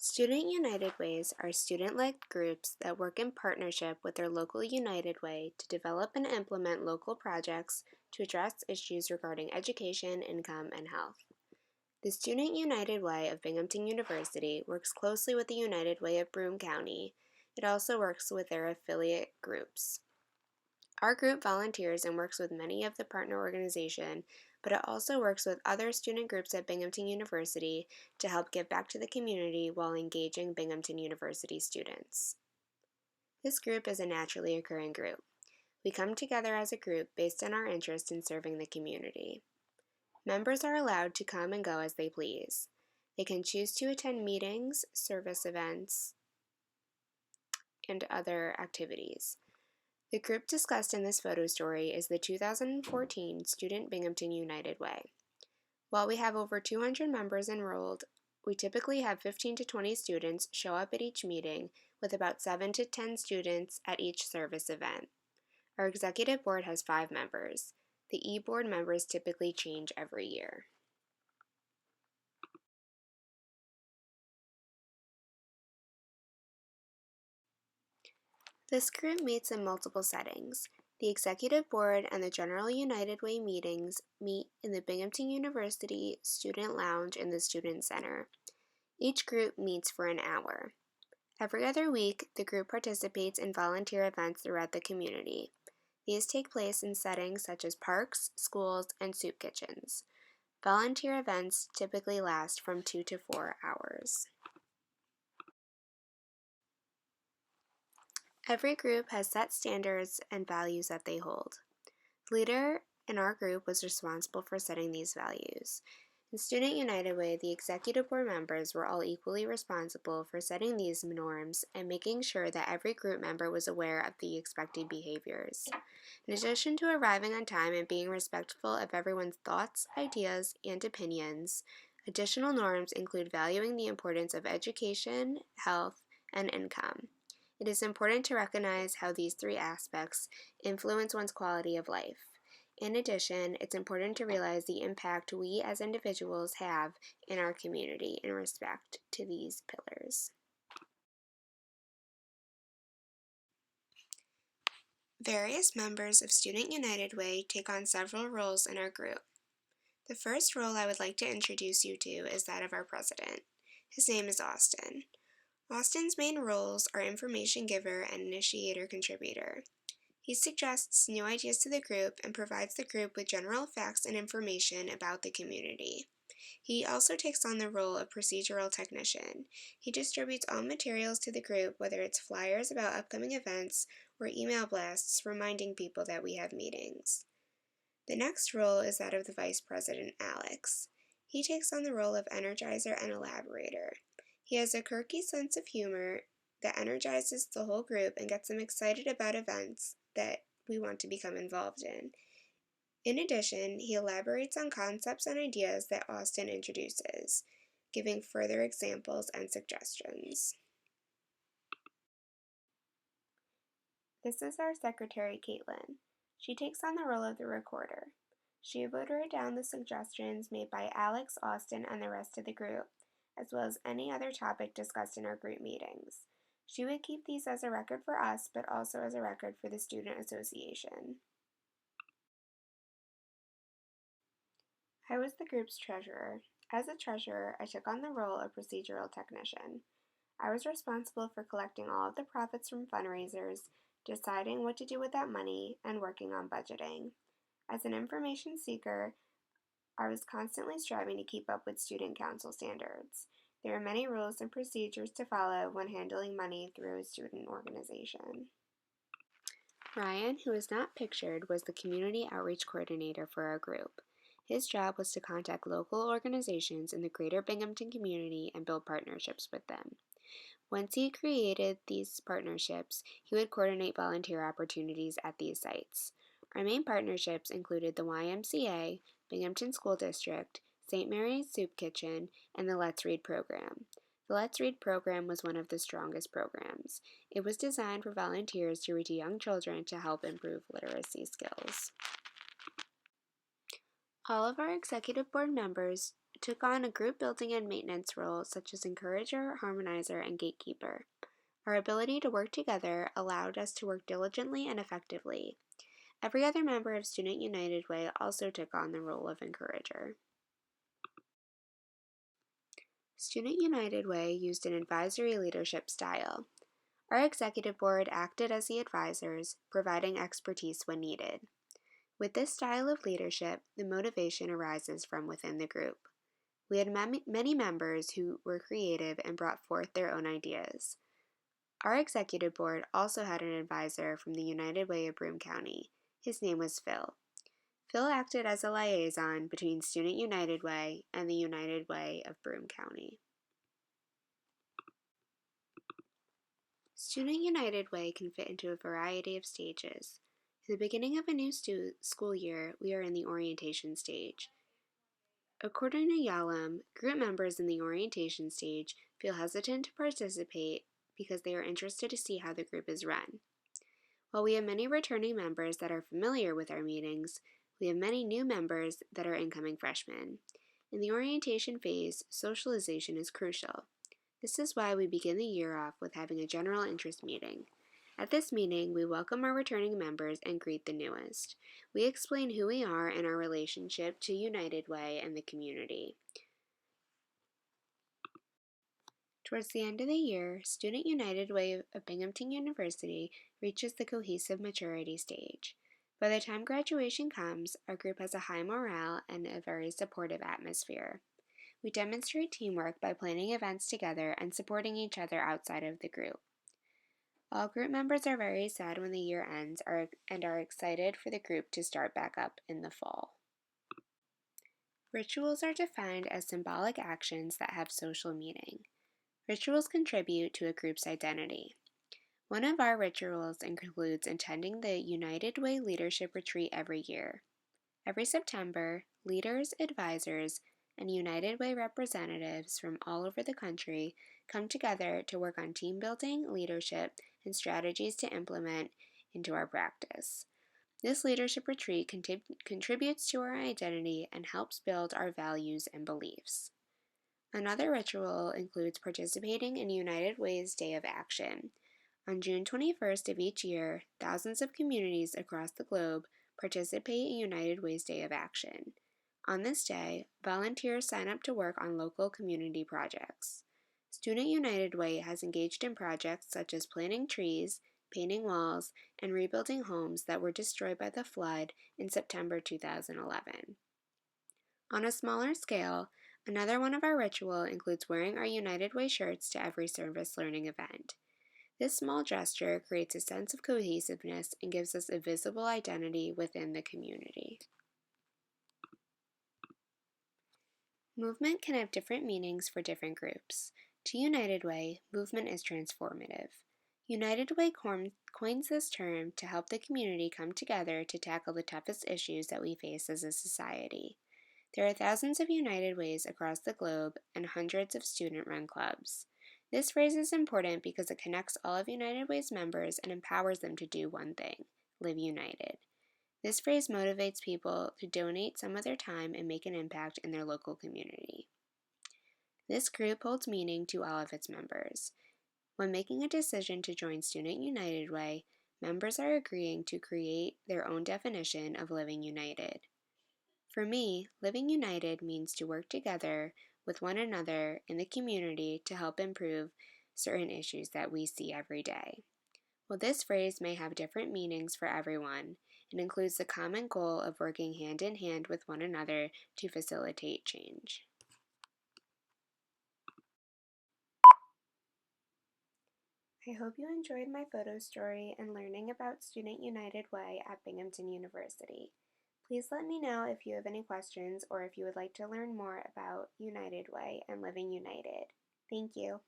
Student United Ways are student-led groups that work in partnership with their local United Way to develop and implement local projects to address issues regarding education, income, and health. The Student United Way of Binghamton University works closely with the United Way of Broome County. It also works with their affiliate groups. Our group volunteers and works with many of the partner organizations, but it also works with other student groups at Binghamton University to help give back to the community while engaging Binghamton University students. This group is a naturally occurring group. We come together as a group based on our interest in serving the community. Members are allowed to come and go as they please. They can choose to attend meetings, service events, and other activities. The group discussed in this photo story is the 2014 Student Binghamton United Way. While we have over 200 members enrolled, we typically have 15 to 20 students show up at each meeting, with about 7 to 10 students at each service event. Our executive board has 5 members. The e-board members typically change every year. This group meets in multiple settings. The Executive Board and the General United Way meetings meet in the Binghamton University Student Lounge in the Student Center. Each group meets for an hour. Every other week, the group participates in volunteer events throughout the community. These take place in settings such as parks, schools, and soup kitchens. Volunteer events typically last from 2 to 4 hours. Every group has set standards and values that they hold. The leader in our group was responsible for setting these values. In Student United Way, the executive board members were all equally responsible for setting these norms and making sure that every group member was aware of the expected behaviors. In addition to arriving on time and being respectful of everyone's thoughts, ideas, and opinions, additional norms include valuing the importance of education, health, and income. It is important to recognize how these 3 aspects influence one's quality of life. In addition, it's important to realize the impact we as individuals have in our community in respect to these pillars. Various members of Student United Way take on several roles in our group. The first role I would like to introduce you to is that of our president. His name is Austin. Austin's main roles are information giver and initiator contributor. He suggests new ideas to the group and provides the group with general facts and information about the community. He also takes on the role of procedural technician. He distributes all materials to the group, whether it's flyers about upcoming events or email blasts reminding people that we have meetings. The next role is that of the vice president, Alex. He takes on the role of energizer and elaborator. He has a quirky sense of humor that energizes the whole group and gets them excited about events that we want to become involved in. In addition, he elaborates on concepts and ideas that Austin introduces, giving further examples and suggestions. This is our secretary, Caitlin. She takes on the role of the recorder. She would write down the suggestions made by Alex, Austin, and the rest of the group, as well as any other topic discussed in our group meetings. She would keep these as a record for us, but also as a record for the Student Association. I was the group's treasurer. As a treasurer, I took on the role of procedural technician. I was responsible for collecting all of the profits from fundraisers, deciding what to do with that money, and working on budgeting. As an information seeker, I was constantly striving to keep up with student council standards. There are many rules and procedures to follow when handling money through a student organization. Ryan, who is not pictured, was the community outreach coordinator for our group. His job was to contact local organizations in the greater Binghamton community and build partnerships with them. Once he created these partnerships, he would coordinate volunteer opportunities at these sites. Our main partnerships included the YMCA, Binghamton School District, St. Mary's Soup Kitchen, and the Let's Read program. The Let's Read program was one of the strongest programs. It was designed for volunteers to read to young children to help improve literacy skills. All of our executive board members took on a group building and maintenance role such as encourager, harmonizer, and gatekeeper. Our ability to work together allowed us to work diligently and effectively. Every other member of Student United Way also took on the role of encourager. Student United Way used an advisory leadership style. Our executive board acted as the advisors, providing expertise when needed. With this style of leadership, the motivation arises from within the group. We had many members who were creative and brought forth their own ideas. Our executive board also had an advisor from the United Way of Broome County. His name was Phil. Phil acted as a liaison between Student United Way and the United Way of Broome County. Student United Way can fit into a variety of stages. At the beginning of a new school year, we are in the orientation stage. According to Yalom, group members in the orientation stage feel hesitant to participate because they are interested to see how the group is run. While we have many returning members that are familiar with our meetings, we have many new members that are incoming freshmen. In the orientation phase, socialization is crucial. This is why we begin the year off with having a general interest meeting. At this meeting, we welcome our returning members and greet the newest. We explain who we are and our relationship to United Way and the community. Towards the end of the year, Student United Way of Binghamton University reaches the cohesive maturity stage. By the time graduation comes, our group has a high morale and a very supportive atmosphere. We demonstrate teamwork by planning events together and supporting each other outside of the group. All group members are very sad when the year ends and are excited for the group to start back up in the fall. Rituals are defined as symbolic actions that have social meaning. Rituals contribute to a group's identity. One of our rituals includes attending the United Way Leadership Retreat every year. Every September, leaders, advisors, and United Way representatives from all over the country come together to work on team building, leadership, and strategies to implement into our practice. This leadership retreat contributes to our identity and helps build our values and beliefs. Another ritual includes participating in United Way's Day of Action. On June 21st of each year, thousands of communities across the globe participate in United Way's Day of Action. On this day, volunteers sign up to work on local community projects. Student United Way has engaged in projects such as planting trees, painting walls, and rebuilding homes that were destroyed by the flood in September 2011. On a smaller scale, another one of our rituals includes wearing our United Way shirts to every service learning event. This small gesture creates a sense of cohesiveness and gives us a visible identity within the community. Movement can have different meanings for different groups. To United Way, movement is transformative. United Way coins this term to help the community come together to tackle the toughest issues that we face as a society. There are thousands of United Ways across the globe and hundreds of student-run clubs. This phrase is important because it connects all of United Way's members and empowers them to do one thing: live united. This phrase motivates people to donate some of their time and make an impact in their local community. This group holds meaning to all of its members. When making a decision to join Student United Way, members are agreeing to create their own definition of living united. For me, living united means to work together with one another in the community to help improve certain issues that we see every day. While this phrase may have different meanings for everyone, it includes the common goal of working hand in hand with one another to facilitate change. I hope you enjoyed my photo story and learning about Student United Way at Binghamton University. Please let me know if you have any questions or if you would like to learn more about United Way and living united. Thank you.